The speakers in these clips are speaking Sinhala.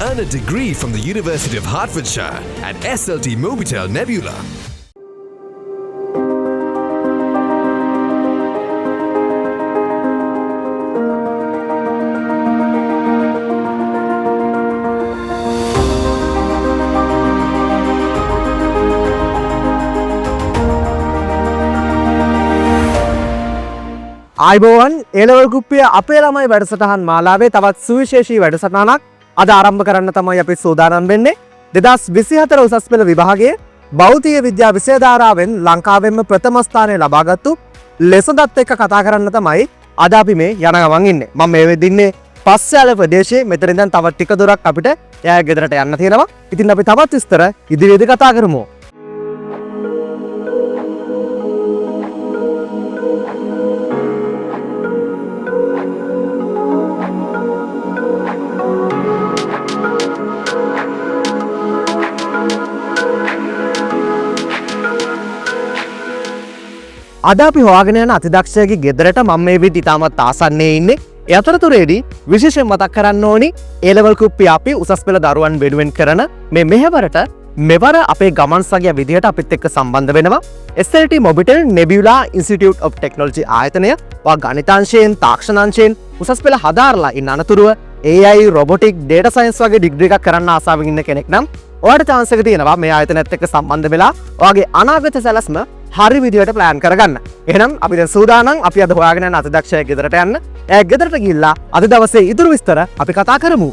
Earn a degree from the University of Hertfordshire at SLT Mobitel Nebula. ආයිබෝවන් ඒලවල් කුප්පිය අපේ ළමයි වැඩසටහන් මාලාවේ තවත් සුවිශේෂී වැඩසටහනක් අද ආරම්භ කරන්න තමයි අපි සූදානම් වෙන්නේ 2024 උසස් පෙළ විභාගයේ භෞතික විද්‍යා විෂය ධාරාවෙන් ලංකාවෙන්ම ප්‍රථම ස්ථානය ලබාගත්තු ලෙසඳත් එක්ක කතා කරන්න තමයි අද අපි මේ යන ගමන් ඉන්නේ. මම මේ වෙද්දි ඉන්නේ පස්සයාල ප්‍රදේශයේ. මෙතන ඉඳන් තවත් ටික දුරක් අපිට එයා ගෙදරට යන්න තියෙනවා. ඉතින් අපි තවත් විස්තර ඉදිරියේදී කතා කරමු. අද අපි හොයාගෙන යන අතිදක්ෂයාගේ ගෙදරට මම මේ විදිහට ඉතාමත් ආසන්නයේ ඉන්නේ. ඒ අතරතුරේදී විශේෂයෙන් මතක් කරන්න ඕනි A level කුප්පිය අපි උසස් පෙළ දරුවන් වෙනුවෙන් කරන මේ මෙහෙවරට මෙවර අපේ ගමන් සගය විදිහට අපිත් එක්ක සම්බන්ධ වෙනවා SLT Mobitel Nebula Institute of Technology ආයතනය. වා ගණිතාංශයෙන් තාක්ෂණාංශයෙන් උසස් පෙළ හදාarලා ඉන්න අනතුරුව AI robotic data science වගේ ඩිග්‍රී එකක් කරන්න ආසාවෙන් ඉන්න කෙනෙක් නම් ඔයාලට chance එක තියෙනවා මේ ආයතනයත් එක්ක සම්බන්ධ වෙලා ඔයාගේ අනාගත සැලැස්ම හරි විදියට ප්ලෑන් කරගන්න. එහෙනම් අපි දැන් සූදානම් අපි අද හොයාගෙන යන අතිදක්ෂයා ගෙදරට යන්න. එයා ගෙදරට ගිහිල්ලා අද දවසේ ඉතුරු විස්තර අපි කතා කරමු.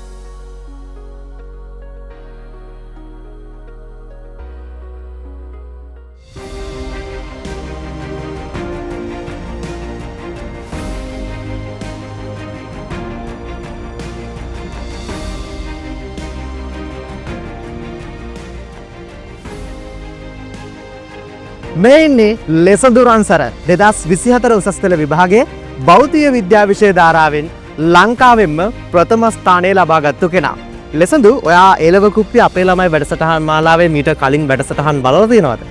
මේ ඉන්නේ ලෙසඳුරන්සර 2024 උසස් පෙළ විභාගයේ භෞතික විද්‍යා විෂය ධාරාවෙන් ලංකාවෙන්ම ප්‍රථම ස්ථානය ලබාගත්තු කෙනා. ලෙසඳු ඔයා A level කුප්පිය අපේ ළමයි වැඩසටහන් මාලාවේ මීට කලින් වැඩසටහන් බලලා තියෙනවද?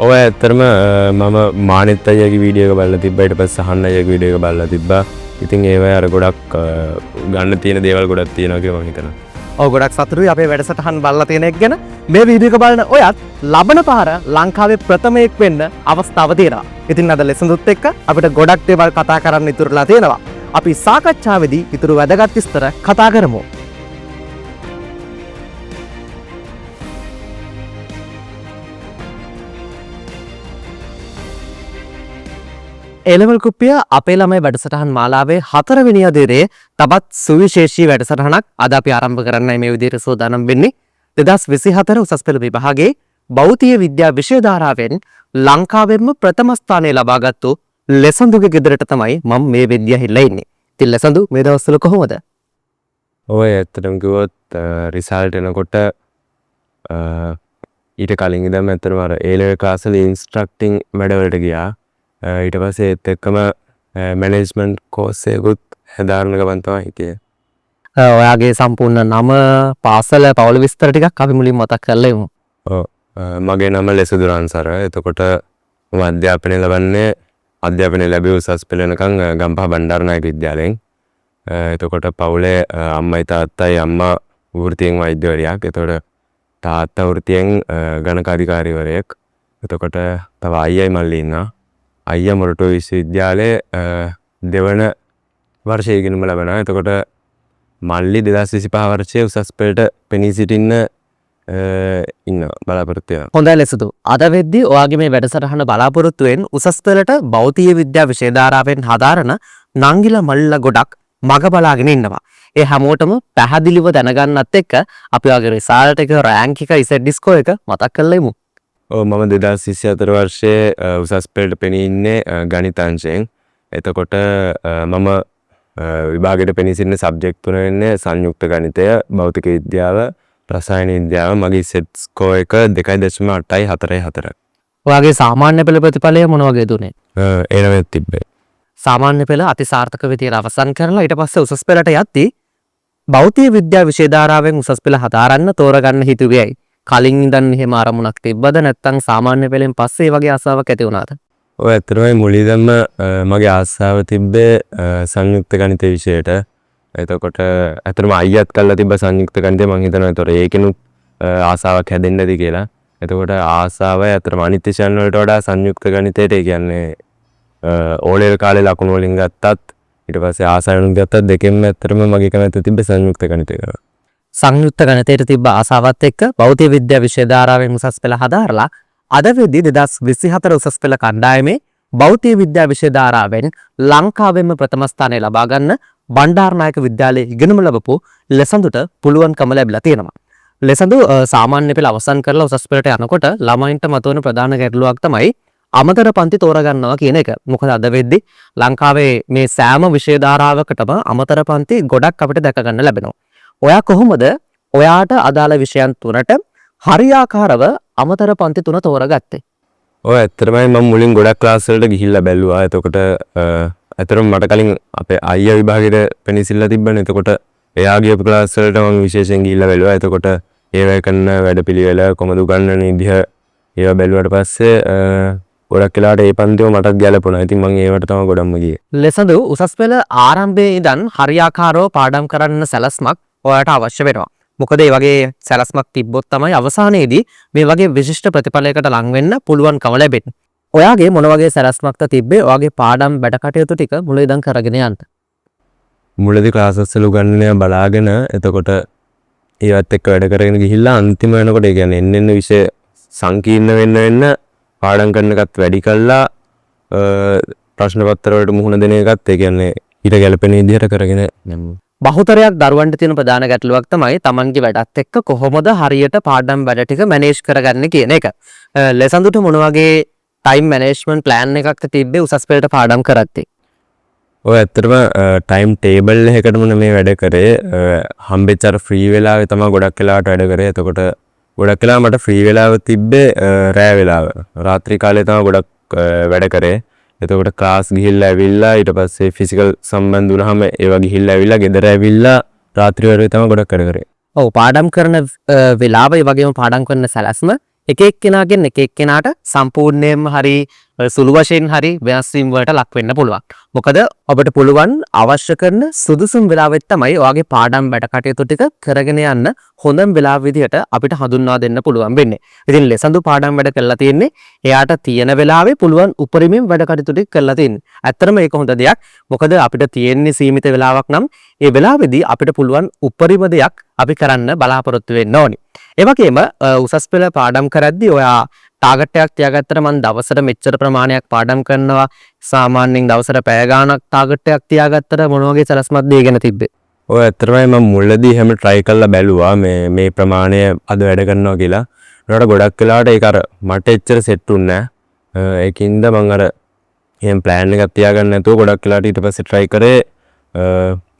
ඔය ඇත්තටම මම මානෙත් අයියාගේ වීඩියෝ එක බලලා තිබ්බා. ඊට පස්සේ සහන් අයියාගේ වීඩියෝ එක බලලා තිබ්බා. ඉතින් ඒවයි අර ගොඩක් ගන්න තියෙන දේවල් ගොඩක් තියෙනවා කියලා මම හිතනවා. ඔව් ගොඩක් සතුටුයි අපේ වැඩසටහන් බලලා තියෙන එක ගැන. මේ වීඩියෝ එක බලන ඔයත් ලබන පාර ලංකාවේ ප්‍රථමයෙක් වෙන්න අවස්ථාව තියෙනවා. ඉතින් අද ලෙසඳුත් එක්ක අපිට ගොඩක් දේවල් කතා කරන්න ඉතුරුලා තියෙනවා. අපි සාකච්ඡාවේදී ඉතුරු වැදගත් විස්තර කතා කරමු. A level කුප්පිය අපේ ළමයි වැඩසටහන් මාලාවේ 4 වෙනි අදියරේ තවත් සුවිශේෂී වැඩසටහනක් අද අපි ආරම්භ කරන්නයි මේ විදිහට සූදානම් වෙන්නේ. 2024 උසස් පෙළ විභාගයේ භෞතික විද්‍යා විෂය ධාරාවෙන් ලංකාවෙන්ම ප්‍රථම ස්ථානය ලබාගත්තු ලෙසඳුගේ ගෙදරට තමයි මම මේ වෙද්දී ඇවිල්ලා ඉන්නේ. ඉතින් ලෙසඳු මේ දවස්වල කොහොමද? ඔය ඇත්තටම කිව්වොත් රිසල්ට් එනකොට ඊට කලින් ඉඳන් ඇත්තටම අර A level class වල ඉන්ස්ට්‍රක්ටිං වැඩවලට ගියා. ඊට පස්සේ ඒත් එක්කම මැනේජ්මන්ට් කෝස් එකකුත් හදාරන ගමන් තමයි හිටියේ. ඔයාගේ සම්පූර්ණ නම පාසල පවුල විස්තර ටිකක් අපි මුලින් මතක් කරලා ඉමු. ඔව් මගේ නම ලෙසදුරන්සර. එතකොට මම අධ්‍යාපනය ලැබුවේ උසස් පෙළ වෙනකන් ගම්පහ බණ්ඩාරනායක විද්‍යාලයෙන්. එතකොට පවුලේ අම්මයි තාත්තයි අම්මා වෘත්තියෙන් වෛද්‍යවරියක්. එතකොට තාත්තා වෘත්තියෙන් ගණක අධිකාරීවරයෙක්. එතකොට තව අයියයි මල්ලි ඉන්නවා. අයියා මොරටුව විශ්වවිද්‍යාලයේ දෙවන වර්ෂයේ ඉගෙනුම ලබනවා. එතකොට මල්ලි 2025 වර්ෂයේ උසස් පෙළට පෙනී සිටින්න ඉන්න බලාපොරොත්තු වෙනවා. හොඳයි ලෙසදු. අද වෙද්දී ඔයාගේ මේ වැඩසටහන බලාපොරොත්තු වෙන උසස් පෙළට භෞතික විද්‍යා විෂය ධාරාවෙන් හදාරන නංගිලා මල්ලිලා ගොඩක් මග බලාගෙන ඉන්නවා. ඒ හැමෝටම පැහැදිලිව දැනගන්නත් එක්ක අපි ඔයාගේ රිසල්ට් එක රෑන්ක් එක ඉසෙට් ඩිස්කෝ එක මතක් කරලා ඉමු. ඔව් මම 2024 වර්ෂයේ උසස් පෙළට පෙනී ඉන්නේ ගණිතාංශයෙන්. එතකොට මම විභාගයට පෙනී සිටින සබ්ජෙක්ට් තුන වෙන්නේ සංයුක්ත ගණිතය, භෞතික විද්‍යාව, රසායන විද්‍යාව. මගේ සෙට් ස්කෝර් එක 2.844. ඔයාගේ සාමාන්‍ය පෙළ ප්‍රතිඵලය මොන වගේද උනේ? A9 තිබ්බේ. සාමාන්‍ය පෙළ අතිසාර්ථක විදියට අවසන් කරලා ඊට පස්සේ උසස් පෙළට යද්දී භෞතික විද්‍යා විෂය ධාරාවෙන් උසස් පෙළ හදාරන්න තෝරගන්න හිතුවේයි. කලින් ඉඳන් එහෙම අරමුණක් තිබ්බද නැත්නම් සාමාන්‍ය පෙළෙන් පස්සේ ඒ වගේ ආසාවක් ඇති වුණාද? ඔය ඇත්තටම මුලින්දම මගේ ආසාව තිබ්බේ සංයුක්ත ගණිත විෂයට. එතකොට ඇතරම අයියත් කල්ලා තිබ සංයුක්ත ගණිතය මං හිතනවා. ඒතොර ඒකෙනුත් ආසාවක් හැදෙන්න ඇති කියලා. එතකොට ආසාව ඇතරම අනිත් විෂයන් වලට වඩා සංයුක්ත ගණිතයට ඒ කියන්නේ O level කාලේ ලකුණු වලින් ගත්තත් ඊට පස්සේ ආසාවෙන් ගත්තත් දෙකෙන්ම ඇත්තටම මගේ කැමැත්ත තිබ්බේ සංයුක්ත ගණිතය කරා. සංයුක්ත ගණිතයට තිබ්බ ආසාවත් එක්ක භෞතික විද්‍යා විෂය ධාරාවෙන් උසස් පෙළ හදාරලා අද වෙද්දී 2024 උසස් පෙළ කණ්ඩායමේ භෞතික විද්‍යා විෂය ධාරාවෙන් ලංකාවෙම ප්‍රථම ස්ථානය ලබා ගන්න බණ්ඩාරනායක විද්‍යාලයේ ඉගෙනුම ලැබපු ලෙසඳුට පුළුවන්කම ලැබිලා තියෙනවා. ලෙසඳු සාමාන්‍ය පෙළ අවසන් කරලා උසස් පෙළට යනකොට ළමයින්ට මතුවන ප්‍රධාන ගැටලුවක් තමයි අමතර පන්ති තෝරගන්නවා කියන එක. මොකද අද වෙද්දී ලංකාවේ මේ සෑම විෂය ධාරාවකටම අමතර පන්ති ගොඩක් අපිට දැක ගන්න ලැබෙනවා. ඔයා කොහොමද ඔයාට අදාළ විෂයන් තුනට හරියාකාරව අමතර පන්ති තුන තෝරගත්තේ? ඔය ඇත්තටමයි මම මුලින් ගොඩක් ක්ලාස් වලට ගිහිල්ලා බැලුවා. එතකොට ඇත්තටම මට කලින් අපේ අයියා විභාගෙට පෙනිසිල්ලා තිබ්බනේ. එතකොට එයා ගියපු ක්ලාස් වලට මම විශේෂයෙන් ගිහිල්ලා බැලුවා. එතකොට ඒවැය කරන වැඩපිළිවෙල කොහොමද උගන්වන විදිහ ඒවා බැලුවට පස්සේ ගොඩක් වෙලාවට ඒ පන්තිම මටත් ගැලපුණා. ඉතින් මම ඒවට තමයි ගොඩක්ම ගියේ. ලෙසඳු උසස් පෙළ ආරම්භයේ ඉඳන් හරියාකාරව පාඩම් කරන්න සැලැස්මක් ඔයාට අවශ්‍ය වෙනවා. මොකද මේ වගේ සැලැස්මක් තිබ්බොත් තමයි අවසානයේදී මේ වගේ විශිෂ්ට ප්‍රතිඵලයකට ලං වෙන්න පුළුවන්කම ලැබෙන්නේ. ඔයාගේ මොන වගේ සැලැස්මක්ද තිබ්බේ ඔයාගේ පාඩම් වැඩ කටයුතු ටික මුල ඉඳන් කරගෙන යන්න? මුලදී ක්ලාසස් වල උගන්වන්නේ බලාගෙන එතකොට ඒවත් එක්ක වැඩ කරගෙන ගිහිල්ලා අන්තිම වෙනකොට ඒ කියන්නේ එන්න විෂය සංකීර්ණ වෙන්න පාඩම් කරන එකත් වැඩි කළා ප්‍රශ්න පත්‍ර වලට මුහුණ දෙන එකත් ඒ කියන්නේ ඊට ගැලපෙන විදිහට කරගෙන යනවා. බහුතරයක් දරුවන්ට තියෙන ප්‍රධාන ගැටලුවක් තමයි තමන්ගේ වැඩත් එක්ක කොහොමද හරියට පාඩම් වැඩ ටික මැනේජ් කරගන්නේ කියන එක. ලෙසඳුට මොන වගේ ටයිම් මැනේජ්මන්ට් ප්ලෑන් එකක්ද තිබ්බේ උසස් පෙළට පාඩම් කරද්දී? ඔය ඇත්තටම ටයිම් ටේබල් එකකටම මේ වැඩ කරේ. හම්බෙච්ච අර ෆ්‍රී වෙලාවේ තමයි ගොඩක් වෙලාවට වැඩ කරේ. එතකොට ගොඩක් වෙලාව මට ෆ්‍රී වෙලාව තිබ්බේ රෑ වෙලාව. රාත්‍රී කාලේ තමයි ගොඩක් වැඩ කරේ. එතකොට ක්ලාස් ගිහිල්ලා ඇවිල්ලා ඊට පස්සේ ෆිසිකල් සම්බන්ධ වුණාම ඒවා ගිහිල්ලා ඇවිල්ලා ගෙදර ඇවිල්ලා රාත්‍රී වරුවේ තමයි ගොඩක් වැඩ කරේ. ඔව් පාඩම් කරන වෙලාව ඒ වගේම පාඩම් කරන සැලැස්ම එක එක්කෙනාගෙන් එක එක්කෙනාට සම්පූර්ණයෙන්ම හරි සුළු වශයෙන් හරි වෙනස් වීම් වලට ලක් වෙන්න පුළුවන්. මොකද ඔබට පුළුවන් අවශ්‍ය කරන සුදුසුම් වෙලාවෙත් තමයි ඔයාගේ පාඩම් වැඩ කටයුතු ටික කරගෙන යන්න හොඳම වෙලාව විදිහට අපිට හඳුන්වා දෙන්න පුළුවන් වෙන්නේ. ඉතින් ලෙසඳු පාඩම් වැඩ කරලා තියෙන්නේ එයාට තියෙන වෙලාවේ පුළුවන් උපරිමයෙන් වැඩ කටයුතු ටික කරලා තියෙන්නේ. ඇත්තටම ඒක හොඳ දෙයක්. මොකද අපිට තියෙන්නේ සීමිත වෙලාවක් නම් ඒ වෙලාවේදී අපිට පුළුවන් උපරිම දෙයක් අපි කරන්න බලාපොරොත්තු වෙන්න ඕනි. ඒ වගේම උසස් පෙළ පාඩම් කරද්දී ඔයා ටාගට් එකක් තියාගත්තට මම දවසට මෙච්චර ප්‍රමාණයක් පාඩම් කරනවා සාමාන්‍යයෙන් දවසට පැය ගාණක් ටාගට් එකක් තියාගත්තට මොන වගේ සැලැස්මක්ද ඒ ගැන තිබ්බේ? ඔය ඇත්තටමයි මම මුලදී හැම try කරලා බැලුවා මේ ප්‍රමාණය අද වැඩ කරනවා කියලා. ඒකට ගොඩක් වෙලාවට ඒක අර මට එච්චර සෙට් වුණේ නැහැ. ඒකින්ද මම අර එහෙම plan එකක් තියාගන්න නැතුව ගොඩක් වෙලාවට ඊට පස්සේ try කරේ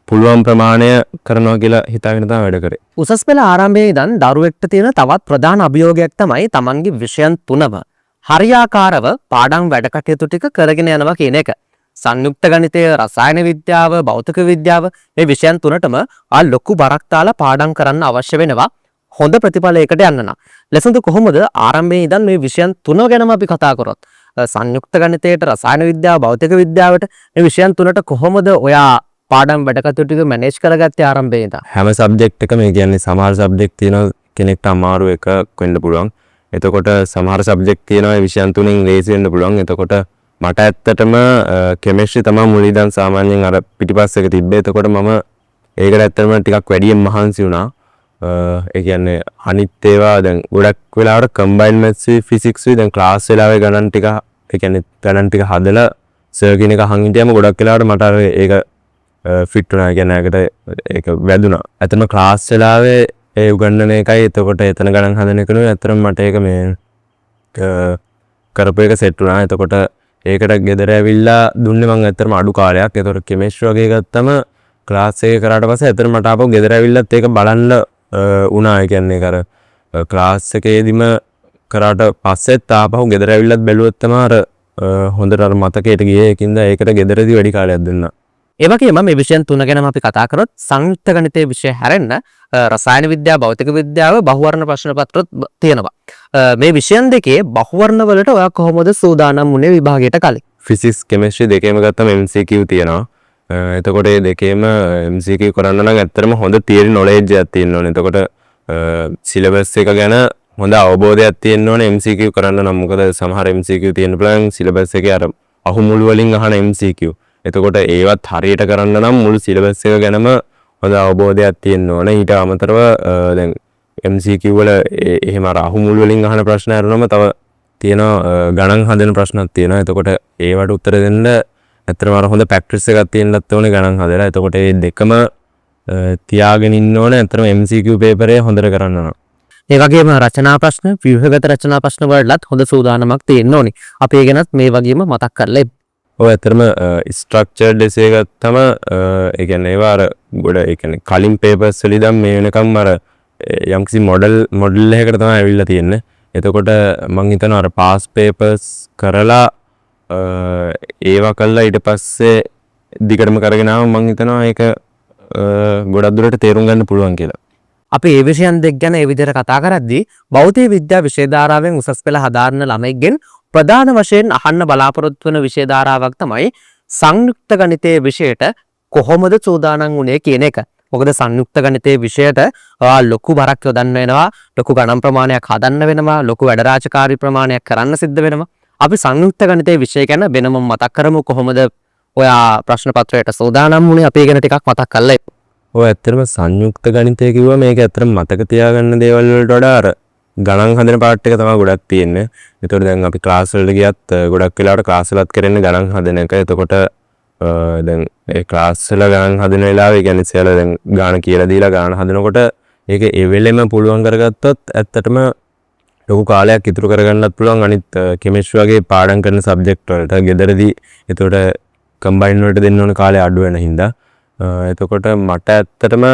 පුළුවන් ප්‍රමාණය කරනවා කියලා හිතාගෙන තමයි වැඩ කරේ. උසස් පෙළ ආරම්භයේ ඉඳන් දරුවෙක්ට තියෙන තවත් ප්‍රධාන අභියෝගයක් තමයි තමන්ගේ විෂයන් තුනම හරියාකාරව පාඩම් වැඩ කටයුතු ටික කරගෙන යනවා කියන එක. සංයුක්ත ගණිතය, රසායන විද්‍යාව, භෞතික විද්‍යාව මේ විෂයන් තුනටම ලොකු බරක් දාලා පාඩම් කරන්න අවශ්‍ය වෙනවා හොඳ ප්‍රතිඵලයකට යන්න නම්. ලෙසඳු කොහොමද ආරම්භයේ ඉඳන් මේ විෂයන් තුන ගැනම අපි කතා කරොත් සංයුක්ත ගණිතයට, රසායන විද්‍යාව, භෞතික විද්‍යාවට මේ විෂයන් තුනට කොහොමද ඔයා පාඩම් වැඩ කටයුතු ටික මැනේජ් කරගත්තේ ආරම්භයේ ඉඳන්? හැම සබ්ජෙක්ට් එකම ඒ කියන්නේ සමහර සබ්ජෙක්ට් තියෙනවා කෙනෙක්ට අමාරු එකක් වෙන්න පුළුවන්. එතකොට සමහර සබ්ජෙක්ට් තියෙනවා ඒ විෂයන් තුනෙන් ලේසි වෙන්න පුළුවන්. එතකොට මට ඇත්තටම කෙමිස්ට්‍රි තමයි මුල ඉඳන් සාමාන්‍යයෙන් අර පිටිපස්සක තිබ්බේ. එතකොට මම ඒකට ඇත්තටම ටිකක් වැඩියෙන් මහන්සි වුණා. ඒ කියන්නේ අනිත් ඒවා දැන් ගොඩක් වෙලාවට කම්බයින්ඩ් මැත්ස් ෆිසික්ස් දැන් ක්ලාස් වෙලාවේ ගණන් ටික ඒ කියන්නේ ගණන් ටික හදලා සර් කියන එක අහන් හිටියම ගොඩක් වෙලාවට මට අර ඒක ෆිට වුණා. කියන්නේ ඒක වැදුනා. ඇත්තටම ක්ලාස් වෙලාවේ ඒ උගන්වන එකයි එතකොට එතන ගණන් හදන එකනේ ඇත්තටම මට ඒක මේ කරපු එක සෙට් වුණා. එතකොට ඒකට ගෙදර ඇවිල්ලා දුන්නේ මම ඇත්තටම අඩු කාලයක්. එතකොට කෙමිස්ට්‍රි වගේ ගත්තම ක්ලාස් එක කරාට පස්සේ ඇත්තටම මට ආපහු ගෙදර ඇවිල්ලත් ඒක බලන්න වුණා. ඒ කියන්නේ ඒක අර ක්ලාස් එකේදීම කරාට පස්සෙත් ආපහු ගෙදර ඇවිල්ලත් බැලුවොත් තමයි අර හොඳට අර මතකයට ගියේ. ඒකින්ද ඒකට ගෙදරදී වැඩි කාලයක් දුන්නා. ඒ වගේම මේ විෂයන් තුන ගැනම අපි කතා කරොත් සංයුක්ත ගණිතයේ විෂය හැරෙන්න රසායන විද්‍යාව, භෞතික විද්‍යාව, බහුවර්ණ ප්‍රශ්න පත්‍රත් තියෙනවා. මේ විෂයන් දෙකේ බහුවර්ණ වලට ඔයා කොහොමද සූදානම් වුණේ විභාගයට කලින්? ෆිසික්ස්, කෙමිස්ට්‍රි දෙකේම ගත්තම MCQ තියෙනවා. එතකොට මේ දෙකේම MCQ කරන්න නම් ඇත්තටම හොඳ තියරි නොලෙජ් එකක් තියෙන්න ඕනේ. එතකොට සිලබස් එක ගැන හොඳ අවබෝධයක් තියෙන්න ඕනේ MCQ කරන්න නම්. මොකද සමහර MCQ තියෙන්න පුළුවන් සිලබස් එකේ අර අහුමුළු වලින් අහන MCQ. එතකොට ඒවත් හරියට කරන්න නම් මුළු සිලබස් එක ගැනම හොඳ අවබෝධයක් තියෙන්න ඕනේ. ඊට අමතරව දැන් MCQ වල එහෙම අර අහුමුළු වලින් අහන ප්‍රශ්න අරනම තව තියෙනවා ගණන් හදන ප්‍රශ්නක් තියෙනවා. එතකොට ඒවට උත්තර දෙන්න ඇත්තටම අර හොඳ ප්‍රැක්ටිස් එකක් තියෙන්නත් ඕනේ ගණන් හදලා. එතකොට මේ දෙකම තියාගෙන ඉන්න ඕනේ ඇත්තටම MCQ පේපරේ හොඳට කරන්න නම්. ඒ වගේම රචනා ප්‍රශ්න, ව්‍යුහගත රචනා ප්‍රශ්න වලටත් හොඳ සූදානමක් තියෙන්න ඕනේ. අපි ඒ ගැනත් මේ වගේම මතක් කරලා ඔය ඇත්තටම ස්ට්‍රක්චර්ඩ් එසේ ගත්තම ඒ කියන්නේ ඒවා අර ගොඩ ඒ කියන්නේ කලින් පේපර්ස් වල ඉඳන් මේ වෙනකම් අර යම්කිසි මොඩල් එකකට තමයි ඇවිල්ලා තියෙන්නේ. එතකොට මම හිතනවා අර පාස් පේපර්ස් කරලා ඒවා කළා ඊට පස්සේ දිගටම කරගෙන ආවම මම හිතනවා ඒක ගොඩක් දුරට තේරුම් ගන්න පුළුවන් කියලා. අපි ඒ විෂයන් දෙක ගැන ඒ විදිහට කතා කරද්දී භෞතික විද්‍යා විෂය ධාරාවෙන් උසස් පෙළ හදාරන ළමයිගෙන් ප්‍රධාන වශයෙන් අහන්න බලාපොරොත්තු වෙන විෂය ධාරාවක් තමයි සංයුක්ත ගණිතයේ විෂයට කොහොමද සූදානම් වුනේ කියන එක. මොකද සංයුක්ත ගණිතයේ විෂයට ලොකු බරක් යොදන්න වෙනවා, ලොකු ගණන් ප්‍රමාණයක් හදන්න වෙනවා, ලොකු වැඩ රාජකාරී ප්‍රමාණයක් කරන්න සිද්ධ වෙනවා. අපි සංයුක්ත ගණිතයේ විෂය ගැන වෙනම මතක් කරමු. කොහොමද ඔයා ප්‍රශ්න පත්‍රයට සූදානම් වුනේ? අපි ගැන ටිකක් මතක් කරලා. ඔය ඇත්තටම සංයුක්ත ගණිතය කිව්වා මේක ඇත්තටම මතක තියාගන්න දේවල් වලට වඩා අර ගණන් හදන පාර්ට් එක තමයි ගොඩක් තියෙන්නේ. ඒතකොට දැන් අපි ක්ලාස් වලට ගියත් ගොඩක් වෙලාවට ක්ලාස් වලත් කරන්නේ ගණන් හදන එක. එතකොට දැන් ඒ ක්ලාස් වල ගණන් හදන වෙලාවේ කියන්නේ ඉස්සෙල්ලා දැන් ගාන කියලා දීලා ගාන හදනකොට ඒක ඒ වෙලෙම පුළුවන් කරගත්තොත් ඇත්තටම ලොකු කාලයක් ඉතුරු කරගන්නත් පුළුවන් අනිත් කෙමිස්ට්‍රි වගේ පාඩම් කරන සබ්ජෙක්ට් වලට. ගෙදරදී එතකොට කම්බයින් වලට දෙන්න ඕන කාලය අඩු වෙන හින්දා එතකොට මට ඇත්තටම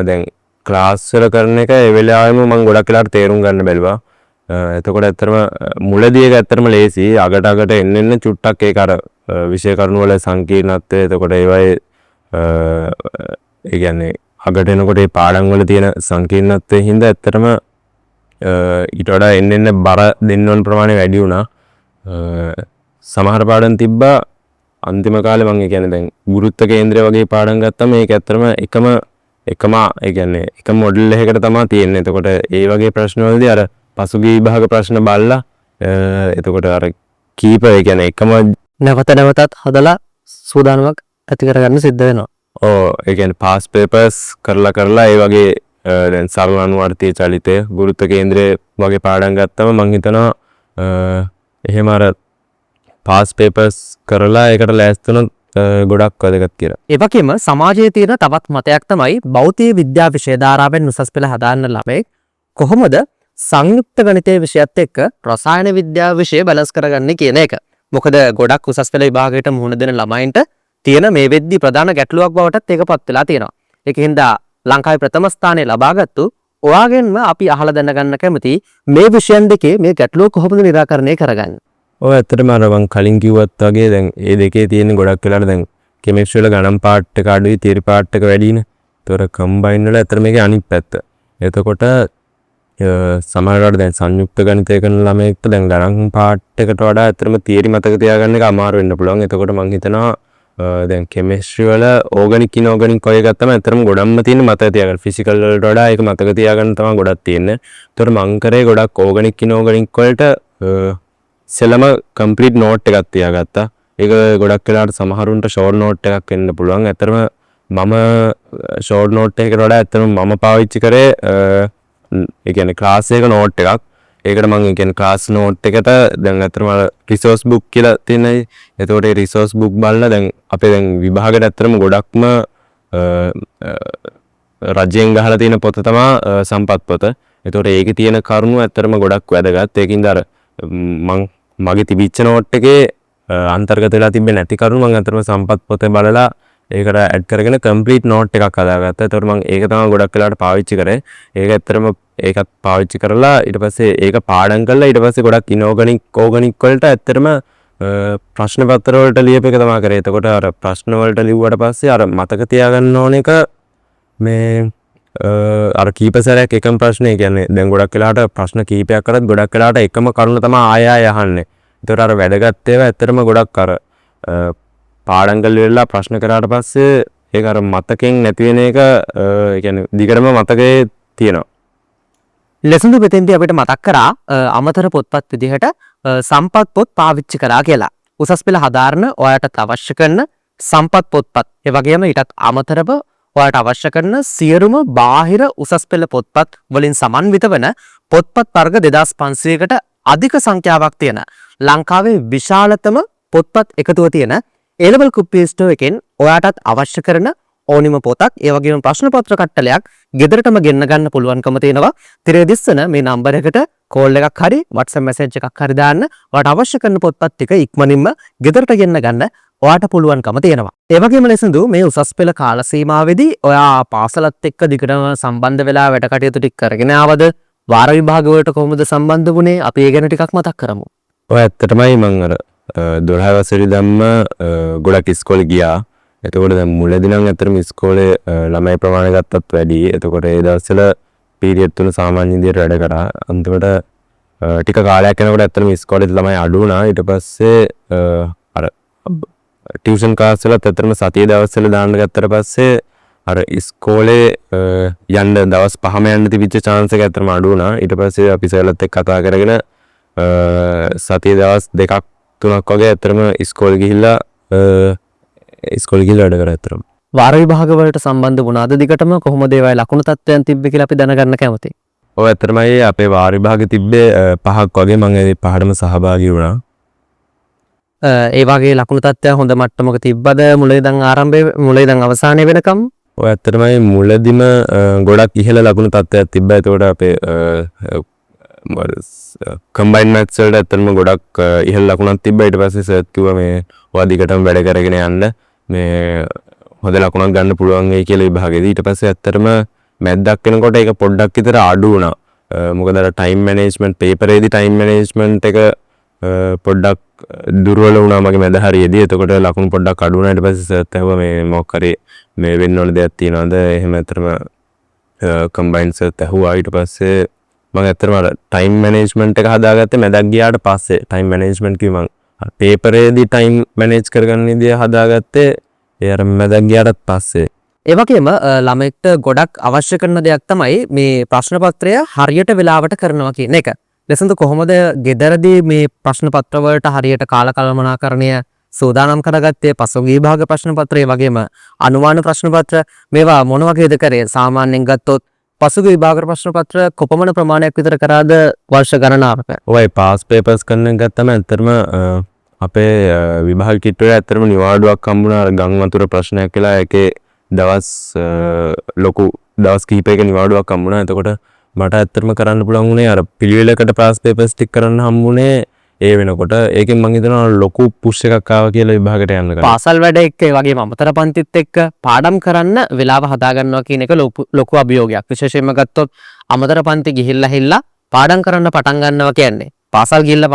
දැන් ක්ලාස් වල කරන එක ඒ වෙලාවෙම මම ගොඩක් වෙලාවට තේරුම් ගන්න බැලුවා. එතකොට ඇත්තටම මුලදී ඒක ඇත්තටම ලේසි. අගට එන්න චුට්ටක් ඒක අර විෂය කරුණු වල සංකීර්ණත්වය එතකොට ඒවයි ඒ කියන්නේ අගට එනකොට ඒ පාඩම් වල තියෙන සංකීර්ණත්වයෙන් හින්දා ඇත්තටම ඊට වඩා එන්න බර දෙන්න ඕන ප්‍රමාණය වැඩි වුණා. සමහර පාඩම් තිබ්බා අන්තිම කාලේ මම කියන්නේ දැන් ගුරුත්ව කේන්ද්‍රය වගේ පාඩම් ගත්තම මේක ඇත්තටම එකම ඒ කියන්නේ එකම මොඩල් එකකට තමයි තියෙන්නේ. එතකොට ඒ වගේ ප්‍රශ්න වලදී අර පසුගිය විභාග ප්‍රශ්න බලලා එතකොට අර කීප ඒ කියන්නේ එකම නැවතත් හදලා සූදානමක් ඇති කරගන්න සිද්ධ වෙනවා. ඒ කියන්නේ පාස් පේපර්ස් කරලා ඒ වගේ දැන් සරල අනුවර්තීය චලිතය ගුරුත්ව කේන්ද්‍රය වගේ පාඩම් ගත්තම මම හිතනවා එහෙම අර පාස් පේපර්ස් කරලා ඒකට ලෑස්ති වුණොත් ගොඩක් වැදගත් කියලා. ඒ වගේම සමාජයේ තියෙන තවත් මතයක් තමයි භෞතික විද්‍යා විෂය ධාරාවෙන් උසස් පෙළ හදාන්න ළමයි කොහොමද සංයුක්ත ගණිතයේ විෂයත් එක්ක රසායන විද්‍යාව විෂය බැලන්ස් කරගන්නේ කියන එක. මොකද ගොඩක් උසස් පෙළ විභාගයට මුහුණ දෙන ළමයින්ට තියෙන මේ වෙද්දි ප්‍රධාන ගැටලුවක් බවටත් ඒකපත් වෙලා තියෙනවා. ඒකින්ද ලංකාවේ ප්‍රථම ස්ථානය ලබාගත්තු ඔයාගෙන්ම අපි අහලා දැනගන්න කැමති මේ විෂයන් දෙකේ මේ ගැටලුව කොහොමද නිරාකරණය කරගන්නේ? ඔය ඇත්තටම අර මං කලින් කිව්වත් වගේ දැන් මේ දෙකේ තියෙන ගොඩක් වෙලාවට දැන් කෙමිස්ට්‍රි වල ගණන් පාර්ට් එක අඩුයි තියරි පාර්ට් එක වැඩිනේ. ඒතොර කම්බයින් වල ඇත්තට මේකේ අනිත් පැත්ත. එතකොට සමහරවිට දැන් සංයුක්ත ගණිතය කරන ළමයෙක්ට දැන් ගණන් පාර්ට් එකට වඩා ඇත්තටම තියරි මතක තියාගන්න එක අමාරු වෙන්න පුළුවන්. එතකොට මං හිතනවා දැන් කෙමිස්ට්‍රි වල ඕගනික් ඉනෝගනික් ඔය ගත්තම ඇත්තටම ගොඩක්ම තියෙන මතක තියාගන්න. ෆිසිකල් වලට වඩා ඒක මතක තියාගන්න තමයි ගොඩක් තියෙන්නේ. ඒතොර මං කරේ ගොඩක් ඕගනික් ඉනෝගනික් වලට සෙලම කම්ප්ලීට් නෝට් එකක් තියාගත්තා. ඒක ගොඩක් වෙලාවට සමහරුන්ට ෂෝට් නෝට් එකක් වෙන්න පුළුවන්. ඇත්තටම මම ෂෝට් නෝට් එකකට වඩා ඇත්තටම මම පාවිච්චි කරේ ඒ කියන්නේ ක්ලාස් එක නෝට් එකක්. ඒකට මම ඒ කියන්නේ ක්ලාස් නෝට් එකට දැන් ඇත්තටම රිසෝස් බුක් කියලා තියෙනයි. එතකොට ඒ රිසෝස් බුක් බලලා දැන් අපේ දැන් විභාගයට ඇත්තටම ගොඩක්ම රජයෙන් ගහලා තියෙන පොත තමයි සම්පත් පොත. එතකොට ඒකේ තියෙන කරුණු ඇත්තටම ගොඩක් වැදගත්. ඒකින්ද අර මගේ තිබිච්ච නෝට් එකේ අන්තර්ගත වෙලා තිබෙන්නේ නැති කරුණු මම අතරම සම්පත් පොතේ බලලා ඒකට ඇඩ් කරගෙන කම්ප්ලීට් නෝට් එකක් හදාගත්තා. ඒතකොට මම ඒක තමයි ගොඩක් වෙලාවට පාවිච්චි කරේ. ඒක ඇත්තටම ඒකත් පාවිච්චි කරලා ඊට පස්සේ ඒක පාඩම් කරලා ඊට පස්සේ ගොඩක් ඉනෝගනික් ඕගනික් වලට ඇත්තටම ප්‍රශ්න පත්‍ර වලට ලියප එක තමයි කරේ. එතකොට අර ප්‍රශ්න වලට ලිව්වට පස්සේ අර මතක තියාගන්න ඕන එක මේ අර කීප සැරයක් එකම ප්‍රශ්නේ කියන්නේ දැන් ගොඩක් වෙලාවට ප්‍රශ්න කීපයක් කරත් ගොඩක් වෙලාවට එකම කරුණ තමයි ආය අහන්නේ. ඒතකොට අර වැදගත් ඒවා ඇත්තටම ගොඩක් අර පාඩම් කරලා ඉවරලා ප්‍රශ්න කරාට පස්සේ ඒක අර මතකෙන් නැති වෙන එක කියන්නේ දිගටම මතකයේ තියෙනවා. ලෙසඳු මෙතෙන්දී අපිට මතක් කරා අමතර පොත්පත් විදිහට සම්පත් පොත් පාවිච්චි කරා කියලා. උසස් පෙළ හදාරන ඔයාලට අවශ්‍ය කරන සම්පත් පොත්පත් ඒ වගේම ඊටත් අමතරව ඔයාලට අවශ්‍ය කරන සියලුම බාහිර උසස් පෙළ පොත්පත් වලින් සමන්විත වන පොත්පත් වර්ග 2500කට අධික සංඛ්‍යාවක් තියෙන ලංකාවේ විශාලතම පොත්පත් එකතුව තියෙන A-level කුප්පිය ස්ටෝර් එකෙන් ඔයාටත් අවශ්‍ය කරන ඕනිම පොතක් ඒ වගේම ප්‍රශ්න පත්‍ර කට්ටලයක් ගෙදරටම ගෙන්න ගන්න පුළුවන්කම තියෙනවා. තිරේ දිස්සන මේ නම්බර් එකට කෝල් එකක් හරි WhatsApp message එකක් හරි දාන්න ඔයාට අවශ්‍ය කරන පොත්පත් ටික ඉක්මනින්ම ගෙදරට ගෙන්න ගන්න ඔයාට පුළුවන්කම තියෙනවා. ඒ වගේම ලෙසඳු මේ උසස් පෙළ කාල සීමාවෙදී ඔයා පාසලත් එක්ක දිගටම සම්බන්ධ වෙලා වැඩ කටයුතු ටික කරගෙන ආවද? වාර විභාග වලට කොහොමද සම්බන්ධ වුණේ? අපි ඒ ගැන ටිකක් මතක් කරමු. ඔය ඇත්තටමයි මම අර 12 වසරේ ධම්ම ගොඩක් ඉස්කෝලේ ගියා. එතකොට දැන් මුලදී නම් ඇත්තටම ඉස්කෝලේ ළමයි ප්‍රමාණය ගත්තත් වැඩි. එතකොට ඒ දවස්වල පීරියඩ් තුන සාමාන්‍ය විදියට වැඩ කරා. අන්තිමට ටික කාලයක් යනකොට ඇත්තටම ඉස්කෝලේ ළමයි අඩු වුණා. ඊට පස්සේ අර ටියුෂන් ක්ලාස් වලත් ඇත්තටම සතියේ දවස්වල දාන්න ගත්තට පස්සේ අර ඉස්කෝලේ යන්න දවස් 5ම යන්න තිබිච්ච chance එක ඇත්තටම අඩු වුණා. ඊට පස්සේ අපි සර්ලත් එක්ක කතා කරගෙන සතියේ දවස් 2ක් 3ක් වගේ ඇත්තටම ඉස්කෝලේ ගිහිල්ලා වැඩ කරා ඇත්තටම. වාර විභාග වලට සම්බන්ධ වුණාද දිගටම? කොහොමද ඒවයි ලකුණු තත්ත්වයන් තිබ්බේ කියලා අපි දැනගන්න කැමතියි. ඔව් ඇත්තටමයි අපේ වාර විභාගෙ තිබ්බේ 5ක් වගේ. මම ඒ 5ටම සහභාගී වුණා. ඒ වගේ ලකුණු තත්ත්වයන් හොඳ මට්ටමක තිබ්බද මුලේ ඉඳන් ආරම්භයේ මුලේ ඉඳන් අවසානයේ වෙනකම්? ඔය ඇත්තටමයි මුලදිම ගොඩක් ඉහළ ලකුණු තත්ත්වයක් තිබ්බා. ඒතකොට අපේ කම්බයින් මැත්ස් වලට ඇත්තටම ගොඩක් ඉහළ ලකුණක් තිබ්බා. ඊට පස්සේ සර් කිව්වා මේ ඔයා දිගටම වැඩ කරගෙන යන්න මේ හොඳ ලකුණක් ගන්න පුළුවන් වෙයි කියලා විභාගෙදී. ඊට පස්සේ ඇත්තටම මැද්දක් වෙනකොට ඒක පොඩ්ඩක් විතර අඩු වුණා. මොකද අර ටයිම් මැනේජ්මන්ට් පේපරේදී ටයිම් මැනේජ්මන්ට් එක පොඩ්ඩක් දුර්වල වුණා මගේ මැද හරියේදී. එතකොට ලකුණු පොඩ්ඩක් අඩු වුණා. ඊට පස්සේ සර් තව මේ මොකක් හරි මේ වෙන්න ඕන දෙයක් තියනවාද එහෙම ඇත්තටම කම්බයින් සර් තහුවා. ඊට පස්සේ මම ඇත්තටම අර ටයිම් මැනේජ්මන්ට් එක හදාගත්තේ මැදක් ගියාට පස්සේ. ටයිම් මැනේජ්මන්ට් කිව්ව මම පේපරේදී ටයිම් මැනේජ් කරගන්න විදිය හදාගත්තේ ඒ අර මැදක් ගියාට පස්සේ. ඒ වගේම ළමෙක්ට ගොඩක් අවශ්‍ය කරන දෙයක් තමයි මේ ප්‍රශ්න පත්‍රය හරියට වෙලාවට කරනවා කියන එක. ලෙසඳ කොහොමද ගෙදරදී මේ ප්‍රශ්න පත්‍ර වලට හරියට කාලකල්පනාකරණය සූදානම් කරගත්තේ? පසුගිය විභාග ප්‍රශ්න පත්‍රය වගේම අනුමාන ප්‍රශ්න පත්‍ර මේවා මොන වගේද කරේ? සාමාන්‍යයෙන් ගත්තොත් පසුගිය විභාග ප්‍රශ්න පත්‍ර කොපමණ ප්‍රමාණයක් විතර කරාද වර්ෂ ගණනාවක? ඔය පාස් පේපර්ස් කරන එක ගත්තම ඇත්තටම අපේ විභාග කිට්ටුවේ ඇත්තටම නිවාඩුවක් හම්බුණා. අර ගම් වතුර ප්‍රශ්නයක් කියලා ඒකේ දවස් ලොකු දවස් කිහිපයක නිවාඩුවක් හම්බුණා. එතකොට මට ඇත්තටම කරන්න පුළුවන් වුණේ අර පිළිවෙලකට පාස් පේපර්ස් ටික කරන්න හම්බුනේ ඒ වෙනකොට. ඒකෙන් මම හිතනවා ලොකු පුෂ් එකක් ආවා කියලා විභාගයට යන්න ගන්න. පාසල් වැඩ එක්ක ඒ වගේම අමතර පන්තිත් එක්ක පාඩම් කරන්න වෙලාව හදා ගන්නවා කියන එක ලොකු අභියෝගයක්. විශේෂයෙන්ම ගත්තොත් අමතර පන්ති ගිහිල්ලා පාඩම් කරන්න පටන් ගන්නවා කියන්නේ පාසල් ගිහිල්ලා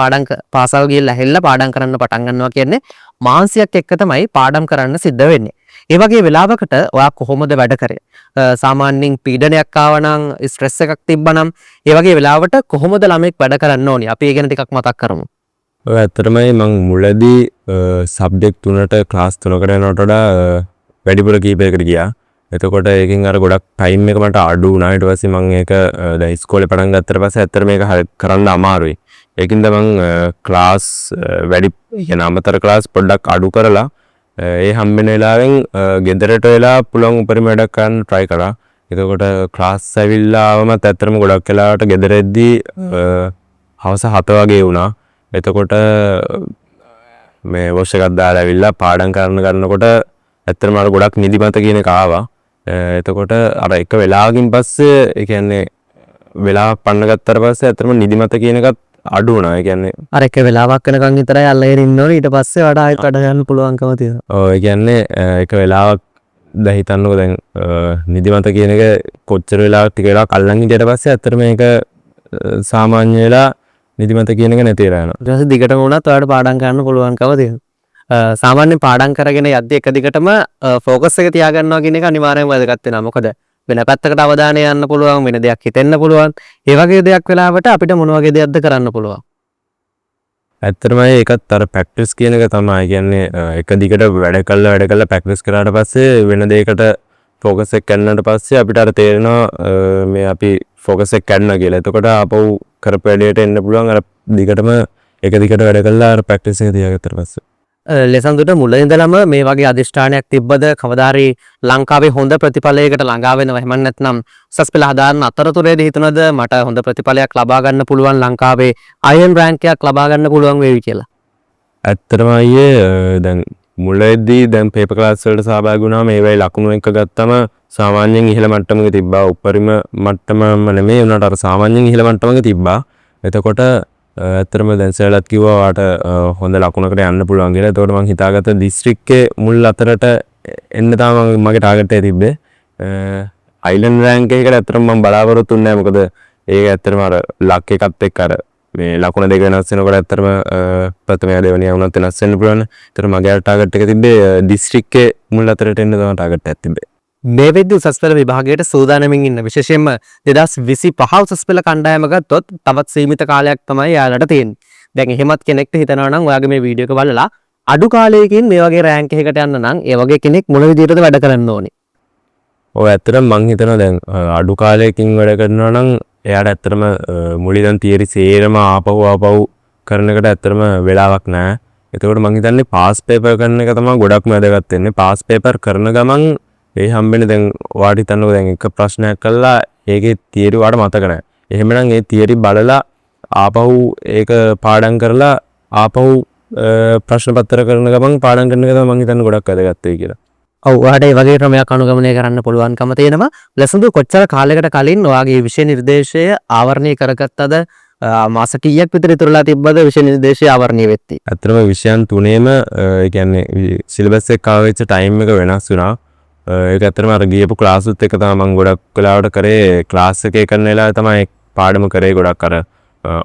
පාඩම් කරන්න පටන් ගන්නවා කියන්නේ මානසිකයක් එක්ක තමයි පාඩම් කරන්න සිද්ධ වෙන්නේ. ඒ වගේ වෙලාවකට ඔයා කොහොමද වැඩ කරේ? සාමාන්‍යයෙන් පීඩනයක් ආවනම් ස්ට්‍රෙස් එකක් තිබ්බනම් ඒ වගේ වෙලාවට කොහොමද ළමෙක් වැඩ කරන්න ඕනි? අපි ඒ ගැන ටිකක් මතක් කරමු. ඔය ඇත්තටමයි මම මුලදී සබ්ජෙක්ට් 3ට ක්ලාස් 3කට යනකොට වඩා වැඩිපුර කීපයකට ගියා. එතකොට ඒකෙන් අර ගොඩක් ටයිම් එක මට අඩු වුණා. ඊට පස්සේ මම ඒක දැන් ඉස්කෝලේ පටන් ගත්තට පස්සේ ඇත්තට මේක කරන්න අමාරුයි. ඒකින්ද මම ක්ලාස් වැඩි කියන අමතර ක්ලාස් පොඩ්ඩක් අඩු කරලා ඒ හම්බෙන වෙලාවෙන් ගෙදරට වෙලා පුළුවන් උපරිම වැඩක් කරන්න try කරා. එතකොට ක්ලාස් ඇවිල්ලා ආවමත් ඇත්තටම ගොඩක් වෙලාවට ගෙදර එද්දී හවස 7 වගේ වුණා. එතකොට මේ වොෂ් එකක් දාලා ඇවිල්ලා පාඩම් කරනකොට ඇත්තටම අර ගොඩක් නිදිමත කියන එක ආවා. එතකොට අර එක වෙලාවකින් පස්සේ ඒ කියන්නේ වෙලාවක් පන්න ගත්තට පස්සේ ඇත්තටම නිදිමත කියන එකත් අඩු වුණා. ඒ කියන්නේ අර එක වෙලාවක් වෙනකන් විතරයි අල්ලගෙන ඉන්න ඕනේ. ඊට පස්සේ වඩා ආයෙත් වැඩ ගන්න පුළුවන්කම තියෙනවා. ඔව් ඒ කියන්නේ එක වෙලාවක් දැන් හිතන්නකෝ දැන් නිදිමත කියන එක කොච්චර වෙලාවක් ටික වෙලාවක් අල්ලන් ඉඳියට පස්සේ ඇත්තටම මේක සාමාන්‍ය වෙලා නිදිමත කියන එක නැති වෙලා යනවා. ඊට පස්සේ දිගටම වුණත් ඔයාලට පාඩම් කරන්න පුළුවන්කම තියෙනවා. සාමාන්‍යයෙන් පාඩම් කරගෙන යද්දී එක දිගටම ફોකස් එක තියාගන්නවා කියන එක අනිවාර්යයෙන්ම වැදගත් වෙනවා. මොකද වෙන පැත්තකට අවධානය යන්න පුළුවන්, වෙන දෙයක් හිතෙන්න පුළුවන්. ඒ වගේ දෙයක් වෙලාවට අපිට මොන වගේ දෙයක්ද කරන්න පුළුවන්? ඇත්තටම ඒකත් අර ප්‍රැක්ටිස් කියන එක තමයි. කියන්නේ එක දිගට වැඩ කළා ප්‍රැක්ටිස් කරාට පස්සේ වෙන දෙයකට ෆෝකස් එක ගන්නට පස්සේ අපිට අර තේරෙනවා මේ අපි ෆෝකස් එක ගන්නවා කියලා. එතකොට ආපහු කරපු වැඩේට එන්න පුළුවන්. අර දිගටම එක දිගට වැඩ කළා අර ප්‍රැක්ටිස් එක තියාගත්තට පස්සේ. ලෙසන්දුට මුල ඉඳලම මේ වගේ අධිෂ්ඨානයක් තිබ්බද කවදාරි ලංකාවේ හොඳ ප්‍රතිඵලයකට ළඟා වෙනවා එහෙම නැත්නම් උසස් පෙළ හදාන්න අතරතුරේදී හිතනද මට හොඳ ප්‍රතිඵලයක් ලබා ගන්න පුළුවන් ලංකාවේ අයන් රෑන්ක් එකක් ලබා ගන්න පුළුවන් වේවි කියලා? ඇත්තටම අයියේ දැන් මුලදී දැන් පේපර් ක්ලාස් වලට සහභාගී වුණා මේ වෙයි ලකුණු එක ගත්තම සාමාන්‍යයෙන් ඉහළ මට්ටමක තිබ්බා. උපරිම මට්ටමම නෙමෙයි උනාට අර සාමාන්‍යයෙන් ඉහළ මට්ටමක තිබ්බා. එතකොට ඇත්තටම දැන් සර්ලත් කිව්වා වාට හොඳ ලකුණකට යන්න පුළුවන් කියලා. එතකොට මම හිතාගත්ත දිස්ත්‍රික්කේ මුල් අතරට එන්න තමයි මගේ ටාගට් එක තිබ්බේ. අයිලන්ඩ් රෑන්ක් එකකට ඇත්තටම මම බලාපොරොත්තු වෙන්නේ නැහැ. මොකද ඒක ඇත්තටම අර ලක් එකත් එක්ක අර මේ ලකුණ දෙක වෙනස් වෙනකොට ඇත්තටම ප්‍රථමයා දෙවෙනියා වුණත් වෙනස් වෙන්න පුළුවන්. ඒතර මගේ ටාගට් එක තිබ්බේ දිස්ත්‍රික්කේ මුල් අතරට එන්න තමයි ටාගට් එකක් තිබ්බේ. මේ වෙද්දි උසස් පෙළ විභාගයට සූදානමින් ඉන්න විශේෂයෙන්ම 2025 උසස් පෙළ කණ්ඩායම ගත්තොත් තවත් සීමිත කාලයක් තමයි යාලට තියෙන්නේ. දැන් එහෙමත් කෙනෙක්ට හිතනවා නම් ඔයාගේ මේ වීඩියෝ එක බලලා අඩු කාලයකින් මේ වගේ රෑන්ක් එකකට යන්න නම් ඒ වගේ කෙනෙක් මොන විදිහටද වැඩ කරන්න ඕනේ? ඔය ඇත්තටම මං හිතනවා දැන් අඩු කාලයකින් වැඩ කරනවා නම් එයාට ඇත්තටම මුලින්ම තියරි සේරම ආපහු කරන එකට ඇත්තටම වෙලාවක් නැහැ. එතකොට මං හිතන්නේ පාස් පේපර් කරන එක තමයි ගොඩක්ම වැදගත් වෙන්නේ. පාස් පේපර් කරන ගමන් ඒ හම්බෙන්නේ දැන් ඔයාට හිතන්නකෝ දැන් එක ප්‍රශ්නයක් කළා ඒකේ තියරි ඔයාට මතක නැහැ. එහෙමනම් ඒ තියරි බලලා ආපහු ඒක පාඩම් කරලා ආපහු ප්‍රශ්න පත්‍ර කරන ගමන් පාඩම් කරන එක තමයි මං හිතන්නේ ගොඩක් වැදගත් වෙයි කියලා. ඔව් ඔයාට ඒ වගේ ක්‍රමයක් අනුගමනය කරන්න පුළුවන්කම තියෙනවා. ලෙසඳු කොච්චර කාලයකට කලින් ඔයාගේ විෂය නිර්දේශය ආවරණය කරගත්තද? මාස කීයක් විතර ඉතුරුලා තිබ්බද විෂය නිර්දේශය ආවරණය වෙtti? ඇත්තටම විෂයන් තුනේම ඒ කියන්නේ සිලබස් එක කවර් වෙච්ච ටයිම් එක වෙනස් වුණා. ඒක ඇත්තටම අර ගියපු ක්ලාස් උත් එක තමයි මම ගොඩක් වෙලාවට කරේ. ක්ලාස් එකේ කරන වෙලාවේ තමයි පාඩම කරේ ගොඩක් අර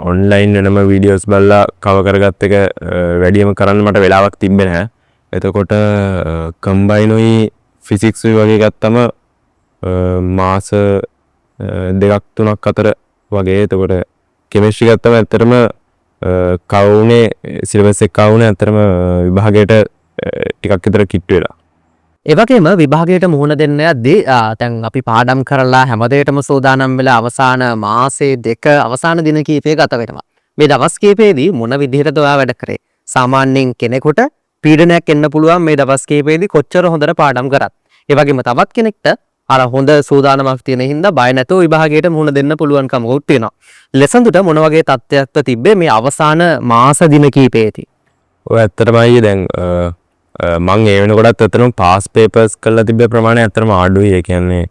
ඔන්ලයින් වෙනම වීඩියෝස් බලලා කවර් කරගත්ත එක වැඩියම කරන්න මට වෙලාවක් තිබ්බේ නැහැ. එතකොට කම්බයිනුයි ෆිසික්ස් වගේ ගත්තම මාස දෙකක් තුනක් අතර වගේ. එතකොට කෙමිස්ට්‍රි ගත්තම ඇත්තටම කවුනේ සිලබස් එක කවුනේ ඇත්තටම විභාගයට ටිකක් විතර කිට්ටු වෙලා. ඒ වගේම විභාගයට මුහුණ දෙන්න යද්දී දැන් අපි පාඩම් කරලා හැමදේටම සූදානම් වෙලා අවසාන මාසේ දෙක අවසාන දින කීපය ගත වෙනවා. මේ දවස් කීපෙදී මොන විදිහටද ඔයා වැඩ කරේ? සාමාන්‍යයෙන් කෙනෙකුට පීඩනයක් එන්න පුළුවන් මේ දවස් කීපෙදී කොච්චර හොඳට පාඩම් කරත්. ඒ වගේම තවත් කෙනෙක්ට අර හොඳ සූදානමක් තියෙන හින්දා බය නැතුව විභාගයට මුහුණ දෙන්න පුළුවන්කම උත් වෙනවා. ලෙසඳුට මොන වගේ තත්ත්වයක්ද තිබ්බේ මේ අවසාන මාස දින කීපෙදී? ඔය ඇත්තටම අයියේ දැන් මං ඒ වෙනකොටත් ඇත්තටම පාස් පේපර්ස් කරලා තිබ්බ ප්‍රමාණය ඇත්තටම අඩුයි. ඒ කියන්නේ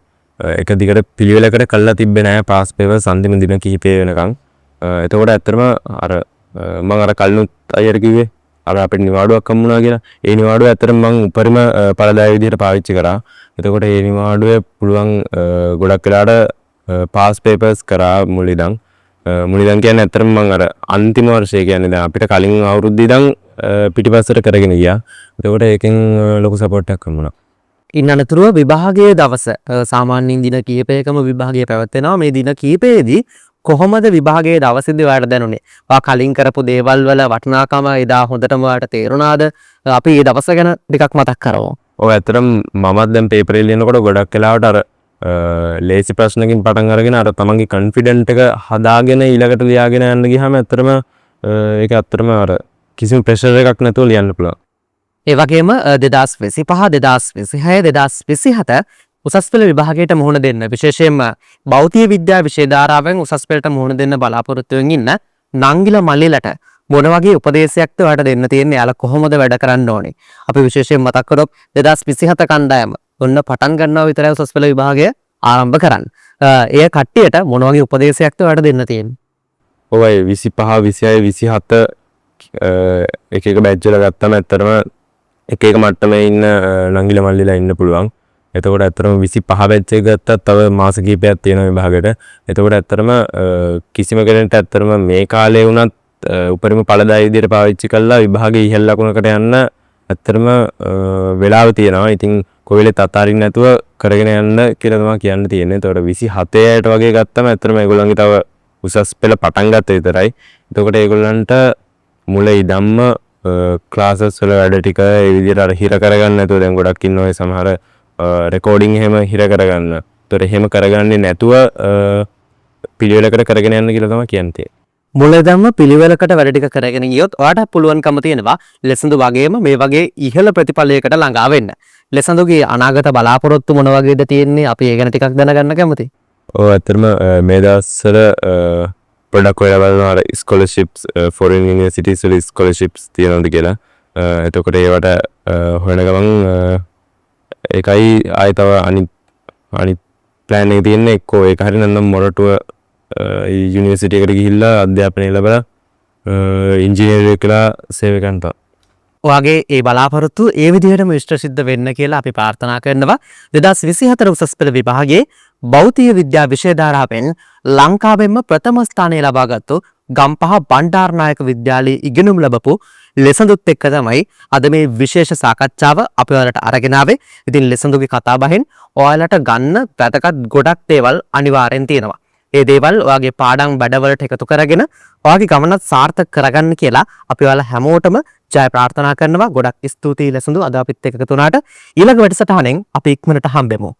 එක දිගට පිළිවෙලකට කරලා තිබ්බේ නැහැ පාස් පේපර්ස් අන්තිම දින කිහිපය වෙනකන්. එතකොට ඇත්තටම අර මං අර කලිනුත් අයියට කිව්වේ අර අපිට නිවාඩුවක් හම්බුණා කියලා. ඒ නිවාඩුව ඇත්තටම මං උපරිම පළදායී විදිහට පාවිච්චි කරා. එතකොට ඒ නිවාඩුවේ පුළුවන් ගොඩක් වෙලාවට පාස් පේපර්ස් කරා මුලින්දන්. මුලින්දන් කියන්නේ ඇත්තටම මං අර අන්තිම වර්ෂය කියන්නේ දැන් අපිට කලින් අවුරුද්දේ ඉඳන් පිටිපස්සට කරගෙන ගියා. එතකොට ඒකෙන් ලොකු සපෝට් එකක් හම්බුණා. ඉන් අනතුරුව විභාගයේ දවස සාමාන්‍යයෙන් දින කීපයකම විභාගය පැවැත්වෙනවා. මේ දින කීපයේදී කොහොමද විභාගයේ දවසේදී ඔයාලට දැනුනේ? ඔයා කලින් කරපු දේවල් වල වටිනාකම එදා හොඳටම ඔයාලට තේරුණාද? අපි මේ දවස ගැන ටිකක් මතක් කරමු. ඔව් ඇත්තටම මමත් දැන් පේපරේ ලියනකොට ගොඩක් වෙලාවට අර ලේසි ප්‍රශ්නකින් පටන් අරගෙන අර තමන්ගේ කොන්ෆිඩන්ට් එක හදාගෙන ඊළඟට ලියාගෙන යන්න ගියාම ඇත්තටම ඒක ඇත්තටම අර කිසිම ප්‍රෙෂර් එකක් නැතුව ලියන්න පුළුවන්. ඒ වගේම 2025 2026 2027 උසස් පෙළ විභාගයට මුහුණ දෙන්න විශේෂයෙන්ම භෞතික විද්‍යා විෂය ධාරාවෙන් උසස් පෙළට මුහුණ දෙන්න බලාපොරොත්තු වෙමින් ඉන්න නංගිල මල්ලිලට මොන වගේ උපදේශයක්ද ඔයාලට දෙන්න තියෙන්නේ? යාලා කොහොමද වැඩ කරන්න ඕනේ? අපි විශේෂයෙන් මතක් කරොත් 2027 කණ්ඩායම ඔන්න පටන් ගන්නවා විතරයි උසස් පෙළ විභාගය ආරම්භ කරන්න. ඒ කට්ටියට මොන වගේ උපදේශයක්ද ඔයාලට දෙන්න තියෙන්නේ? ඔය 25 26 27 එක එක බැච් වල ගත්තම ඇත්තටම එක එක මට්ටමේ ඉන්න නංගිල මල්ලිලා ඉන්න පුළුවන්. එතකොට ඇත්තටම 25 බැච් එක ගත්තත් තව මාස කිහිපයක් තියෙනවා විභාගයට. එතකොට ඇත්තටම කිසිම කෙනෙක්ට ඇත්තටම මේ කාලේ වුණත් උපරිම ඵලදායී විදිහට පාවිච්චි කළා විභාගයේ ඉහළ ලකුණකට යන්න ඇත්තටම වෙලාව තියෙනවා. ඉතින් කොවිලෙත් අතාරින්න නැතුව කරගෙන යන්න කියලා තමයි කියන්න තියෙන්නේ. එතකොට 27ට වගේ ගත්තම ඇත්තටම ඒගොල්ලන්ගේ තව උසස් පෙළ පටන් ගත්ත විතරයි. එතකොට ඒගොල්ලන්ට මුල ඉදම්ම ක්ලාසස් වල වැඩ ටික ඒ විදිහට අර හිර කරගන්න නැතුව දැන් ගොඩක් ඉන්න ඔය සමහර රෙකෝඩින් එහෙම හිර කරගන්න. ඒතර එහෙම කරගන්නේ නැතුව පිළිවෙලකට කරගෙන යන්න කියලා තමයි කියන්නේ. මුලදම්ම පිළිවෙලකට වැඩ ටික කරගෙන ගියොත් ඔයාට පුළුවන්කම තියෙනවා ලෙසඳු වගේම මේ වගේ ඉහළ ප්‍රතිඵලයකට ළඟා වෙන්න. ලෙසඳුගේ අනාගත බලාපොරොත්තු මොන වගේද තියෙන්නේ අපි ඒ ගැන ටිකක් දැනගන්න කැමතියි. ඔව් ඇත්තටම මේ දවස්වල පොඩක් ඔය බලනවා අර ස්කෝලර්ෂිප්ස් ෆොරින් යුනිවර්සිටිස් වල ස්කෝලර්ෂිප්ස් තියෙනවද කියලා. එතකොට ඒවට හොයන ගමන් ඒකයි ආයෙ තව අනිත් ප්ලෑන් එක තියෙන්නේ එක්කෝ ඒක හරි නැත්නම් මොරටුව යුනිවර්සිටි එකට ගිහිල්ලා අධ්‍යාපනය ලැබලා ඉංජිනේරුවෙක් කියලා සේවය කරනවා. ඔයාගේ ඒ බලාපොරොත්තු ඒ විදිහටම ඉෂ්ට සිද්ධ වෙන්න කියලා අපි ප්‍රාර්ථනා කරනවා. 2024 උසස් පෙළ විභාගයේ භෞතික විද්‍යා විෂය ධාරාවෙන් ලංකාවෙන්ම ප්‍රථම ස්ථානය ලබාගත්තු ගම්පහ බණ්ඩාරනායක විද්‍යාලයේ ඉගෙනුම් ලැබපු ලෙසඳුත් එක්ක තමයි අද මේ විශේෂ සාකච්ඡාව අපි ඔයාලට අරගෙන ආවේ. ඉතින් ලෙසඳුගේ කතාබහෙන් ඔයාලට ගන්න වැදගත් ගොඩක් දේවල් අනිවාර්යෙන් තියෙනවා. ඒ දේවල් ඔයාගේ පාඩම් වැඩවලට එකතු කරගෙන ඔයාගේ ගමනත් සාර්ථක කරගන්න කියලා අපි ඔයාලා හැමෝටම ජය ප්‍රාර්ථනා කරනවා. ගොඩක් ස්තුතියි ලෙසඳු අද අපිත් එක්ක එකතු වුණාට. ඊළඟ වැඩසටහනෙන් අපි ඉක්මනට හම්බෙමු.